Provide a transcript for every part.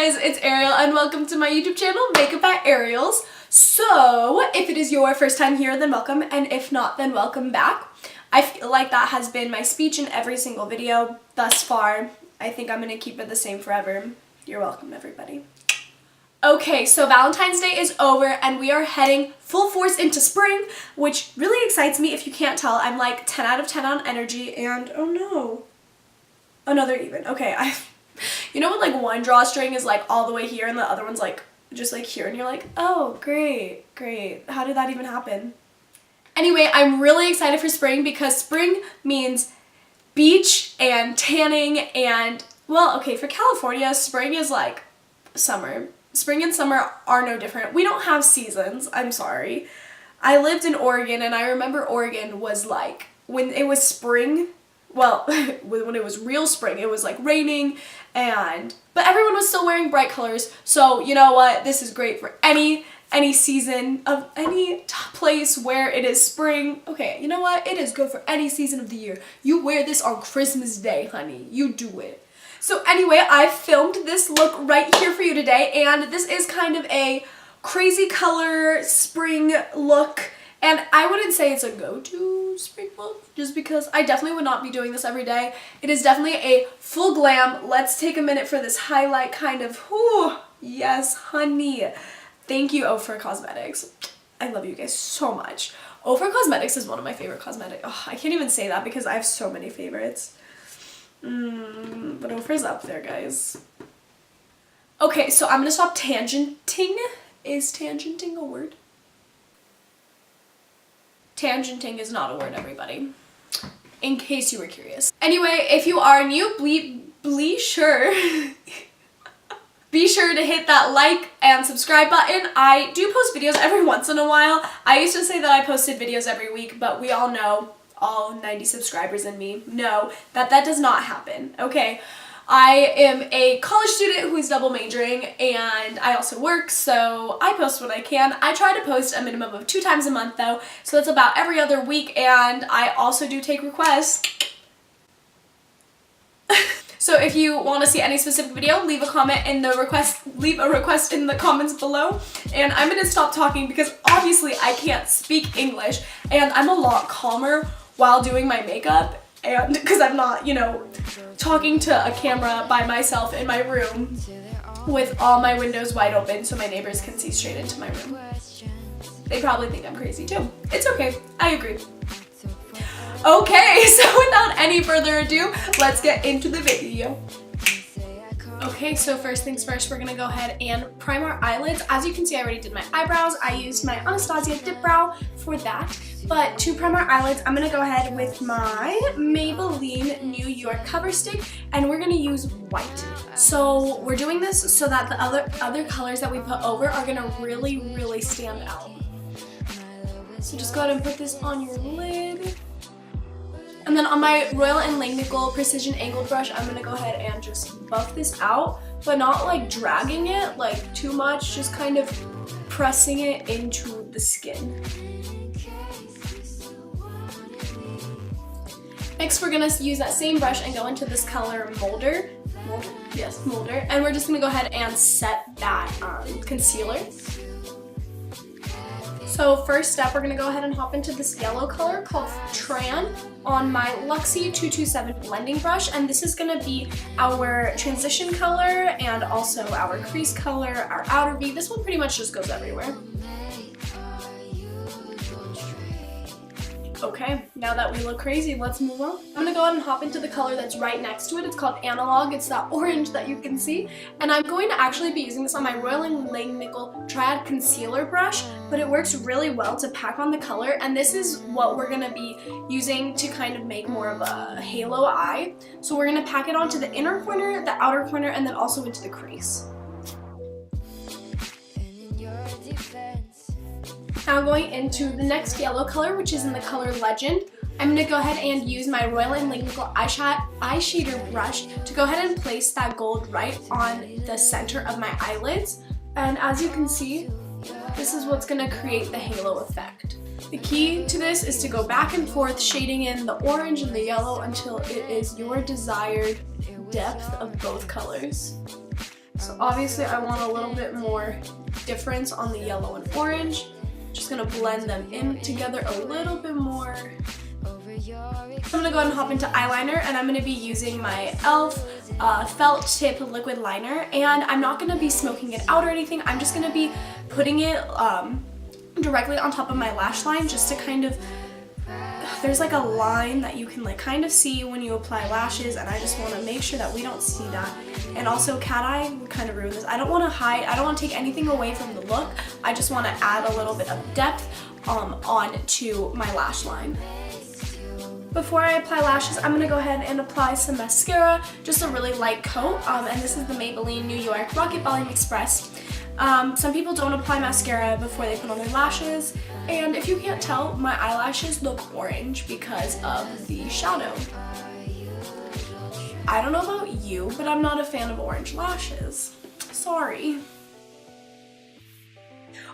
guys, it's Ariel and welcome to my YouTube channel, Makeup by Ariels. So, if it is your first time here, then welcome, and if not, then welcome back. I feel like that has been my speech in every single video thus far. I think I'm gonna keep it the same forever. You're welcome, everybody. Okay, so Valentine's Day is over and we are heading full force into spring, which really excites me. If you can't tell, I'm like 10 out of 10 on energy and oh no, another even. Okay, you know when like one drawstring is like all the way here and the other one's like just like here and you're like, oh great, how did that even happen? Anyway, I'm really excited for spring because spring means beach and tanning and, well, okay, for California, spring is like summer. Spring and summer are no different. We don't have seasons, I'm sorry. I lived in Oregon and I remember Oregon was like, when it was spring, well, when it was real spring, it was like raining but everyone was still wearing bright colors. So you know what? This is great for any season of any place where it is spring. Okay, you know what? It is good for any season of the year. You wear this on Christmas Day, honey. You do it. So anyway, I filmed this look right here for you today, and this is kind of a crazy color spring look. And I wouldn't say it's a go-to spring look, just because I definitely would not be doing this every day. It is definitely a full glam. Let's take a minute for this highlight kind of, whew, yes, honey. Thank you, Ofra Cosmetics. I love you guys so much. Ofra Cosmetics is one of my favorite cosmetics. Oh, I can't even say that because I have so many favorites. But Ofra's up there, guys. Okay, so I'm gonna stop tangenting. Is tangenting a word? Tangenting is not a word, everybody, in case you were curious. Anyway, if you are new, be sure to hit that like and subscribe button. I do post videos every once in a while. I used to say that I posted videos every week, but we all know, all 90 subscribers and me know that that does not happen, okay? I am a college student who is double majoring and I also work, so I post when I can. I try to post a minimum of 2 times a month though, so that's about every other week, and I also do take requests. So if you want to see any specific video, leave a request in the comments below. And I'm going to stop talking because obviously I can't speak English and I'm a lot calmer while doing my makeup, and because I'm not, you know, talking to a camera by myself in my room with all my windows wide open so my neighbors can see straight into my room. They probably think I'm crazy too. It's okay, I agree. Okay, so without any further ado, let's get into the video. Okay, so first things first, we're gonna go ahead and prime our eyelids. As you can see, I already did my eyebrows. I used my Anastasia Dip Brow for that. But to prime our eyelids, I'm gonna go ahead with my Maybelline New York Cover Stick, and we're gonna use white. So we're doing this so that the other colors that we put over are gonna really stand out. So just go ahead and put this on your lid. And then on my Royal & Langnickel Precision Angled Brush, I'm going to go ahead and just buff this out, but not like dragging it like too much, just kind of pressing it into the skin. Next, we're going to use that same brush and go into this color Molder. Yes, Molder. And we're just going to go ahead and set that concealer. So first step, we're going to go ahead and hop into this yellow color called Tran on my Luxie 227 blending brush, and this is going to be our transition color and also our crease color, our outer V. This one pretty much just goes everywhere. Okay, now that we look crazy, let's move on. I'm going to go ahead and hop into the color that's right next to it. It's called Analog. It's that orange that you can see. And I'm going to actually be using this on my Royal & Langnickel Triad Concealer Brush, but it works really well to pack on the color. And this is what we're going to be using to kind of make more of a halo eye. So we're going to pack it onto the inner corner, the outer corner, and then also into the crease. Now going into the next yellow color, which is in the color Legend, I'm going to go ahead and use my Royal & Langnickel eyeshader brush to go ahead and place that gold right on the center of my eyelids. And as you can see, this is what's going to create the halo effect. The key to this is to go back and forth, shading in the orange and the yellow until it is your desired depth of both colors. So obviously I want a little bit more difference on the yellow and orange. Just gonna blend them in together a little bit more. I'm gonna go ahead and hop into eyeliner, and I'm gonna be using my e.l.f. felt tip liquid liner, and I'm not gonna be smoking it out or anything. I'm just gonna be putting it directly on top of my lash line, just to kind of, there's like a line that you can like kind of see when you apply lashes, and I just want to make sure that we don't see that. And also cat eye would kind of ruin this. I don't want to hide, I don't want to take anything away from the look. I just want to add a little bit of depth onto my lash line. Before I apply lashes, I'm going to go ahead and apply some mascara, just a really light coat, and this is the Maybelline New York Rocket Volume Express. Some people don't apply mascara before they put on their lashes, and if you can't tell, my eyelashes look orange because of the shadow. I don't know about you, but I'm not a fan of orange lashes. Sorry.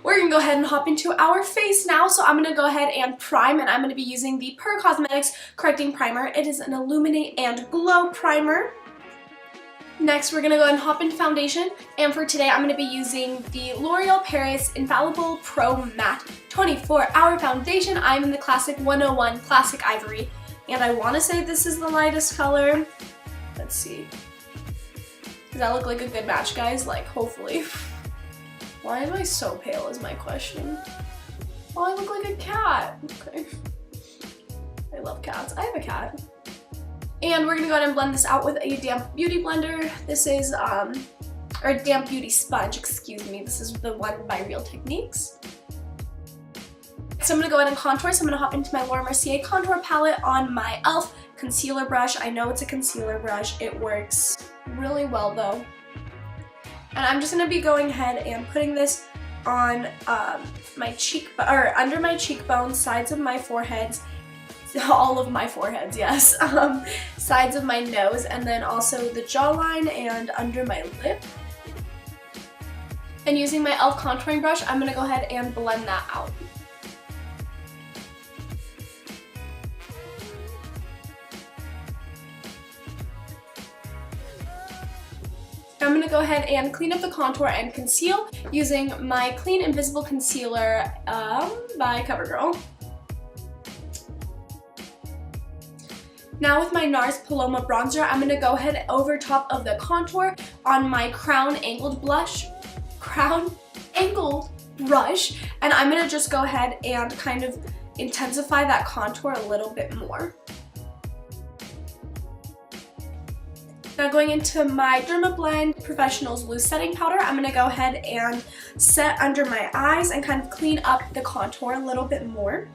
We're gonna go ahead and hop into our face now, so I'm gonna go ahead and prime, and I'm gonna be using the Per Cosmetics Correcting Primer. It is an Illuminate and Glow Primer. Next, we're gonna go ahead and hop into foundation, and for today, I'm gonna be using the L'Oreal Paris Infallible Pro Matte 24-Hour Foundation. I'm in the Classic 101 Classic Ivory, and I wanna say this is the lightest color. Let's see. Does that look like a good match, guys? Like, hopefully. Why am I so pale is my question. Oh, I look like a cat. Okay. I love cats. I have a cat. And we're gonna go ahead and blend this out with a damp beauty blender. This is, or damp beauty sponge, excuse me. This is the one by Real Techniques. So I'm gonna go ahead and contour. So I'm gonna hop into my Laura Mercier contour palette on my e.l.f. concealer brush. I know it's a concealer brush. It works really well though. And I'm just gonna be going ahead and putting this on my cheek, or under my cheekbones, sides of my foreheads, all of my foreheads, yes, sides of my nose, and then also the jawline and under my lip. And using my e.l.f. contouring brush, I'm gonna go ahead and blend that out. I'm gonna go ahead and clean up the contour and conceal using my Clean Invisible Concealer by CoverGirl. Now with my NARS Paloma Bronzer, I'm gonna go ahead over top of the contour on my Crown Angled brush, and I'm gonna just go ahead and kind of intensify that contour a little bit more. Now going into my Dermablend Professionals Loose Setting Powder, I'm going to go ahead and set under my eyes and kind of clean up the contour a little bit more.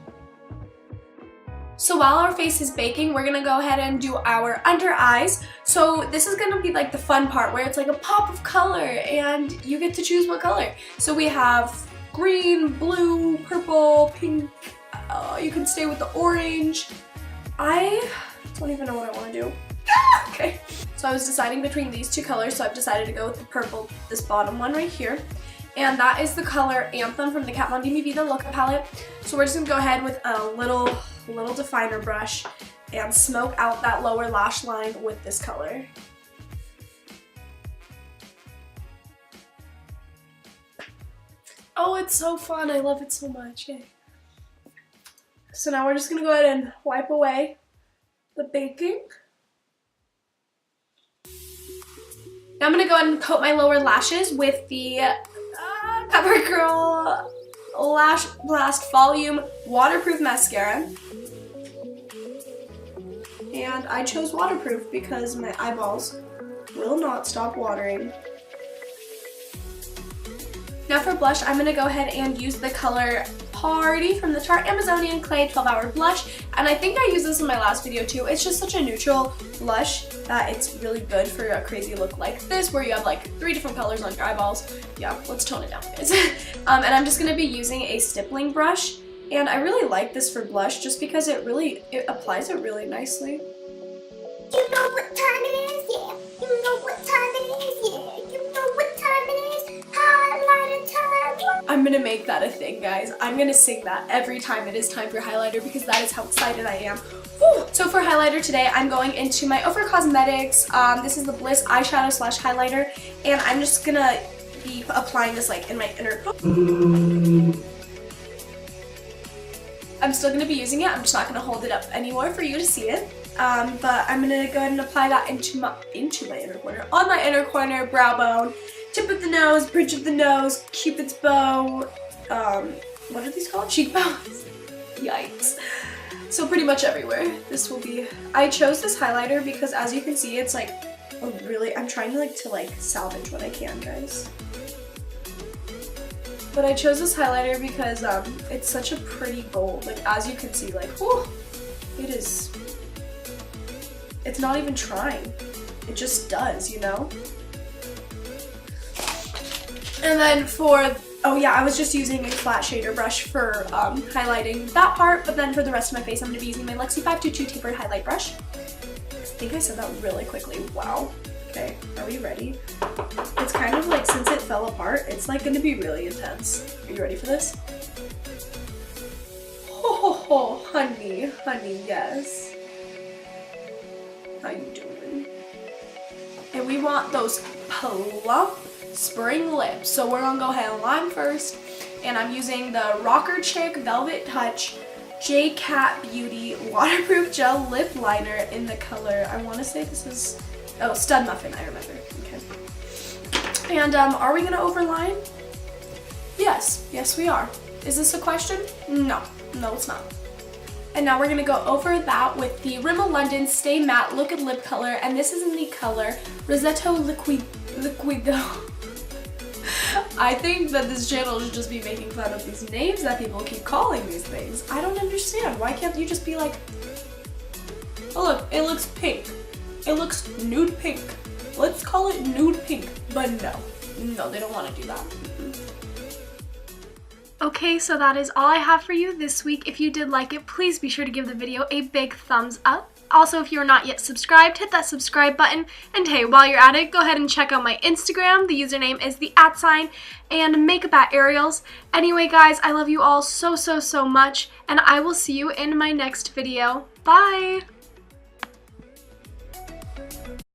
So while our face is baking, we're going to go ahead and do our under eyes. So this is going to be like the fun part where it's like a pop of color and you get to choose what color. So we have green, blue, purple, pink, you can stay with the orange. I don't even know what I want to do. Okay. So I was deciding between these two colors, so I've decided to go with the purple, this bottom one right here. And that is the color Anthem from the Kat Von D Mi Vida Loca palette. So we're just gonna go ahead with a little definer brush and smoke out that lower lash line with this color. Oh, it's so fun. I love it so much. Yay. So now we're just gonna go ahead and wipe away the baking. Now I'm going to go ahead and coat my lower lashes with the CoverGirl Lash Blast Volume Waterproof Mascara. And I chose waterproof because my eyeballs will not stop watering. Now for blush, I'm going to go ahead and use the color Party from the Tarte Amazonian Clay 12-Hour Blush. And I think I used this in my last video too. It's just such a neutral blush that it's really good for a crazy look like this where you have like 3 different colors on your eyeballs. Yeah, let's tone it down, guys. And I'm just going to be using a stippling brush. And I really like this for blush just because it applies it really nicely. You know what time it is, yeah. You know what time it is, yeah. You know what time it is. Highlighter time. I'm gonna make that a thing, guys. I'm gonna sing that every time it is time for highlighter because that is how excited I am. Woo! So for highlighter today, I'm going into my Ofra Cosmetics. This is the Bliss eyeshadow slash highlighter, and I'm just gonna be applying this like in my inner. I'm still gonna be using it. I'm just not gonna hold it up anymore for you to see it. But I'm gonna go ahead and apply that into my inner corner, on my inner corner, brow bone, tip of the nose, bridge of the nose, cupid's bow. What are these called? Cheekbones. Yikes. So pretty much everywhere. This will be, I chose this highlighter because as you can see, it's like a really, I'm trying to salvage what I can, guys. But I chose this highlighter because it's such a pretty gold. Like as you can see, like, whew, it is, it's not even trying. It just does, you know? And then for, oh yeah, I was just using a flat shader brush for highlighting that part, but then for the rest of my face, I'm going to be using my Lexi 522 tapered highlight brush. I think I said that really quickly. Wow. Okay, are we ready? It's kind of like, since it fell apart, it's like going to be really intense. Are you ready for this? Oh, honey, yes. How you doing? And we want those plump spring lips. So we're gonna go ahead and line first, and I'm using the Rocker Chick Velvet Touch J Cat Beauty Waterproof Gel Lip Liner in the color, I want to say this is, oh, Stud Muffin, I remember. Okay. And are we gonna overline? Yes we are. Is this a question? No, it's not. And now we're gonna go over that with the Rimmel London Stay Matte Look and Lip Color, and this is in the color Rossetto Liquido. I think that this channel should just be making fun of these names that people keep calling these things. I don't understand. Why can't you just be like, oh look, it looks pink. It looks nude pink. Let's call it nude pink. But no, they don't want to do that. Okay, so that is all I have for you this week. If you did like it, please be sure to give the video a big thumbs up. Also, if you're not yet subscribed, hit that subscribe button. And hey, while you're at it, go ahead and check out my Instagram. The username is the @ and Makeupatariels. Anyway, guys, I love you all so much, and I will see you in my next video. Bye!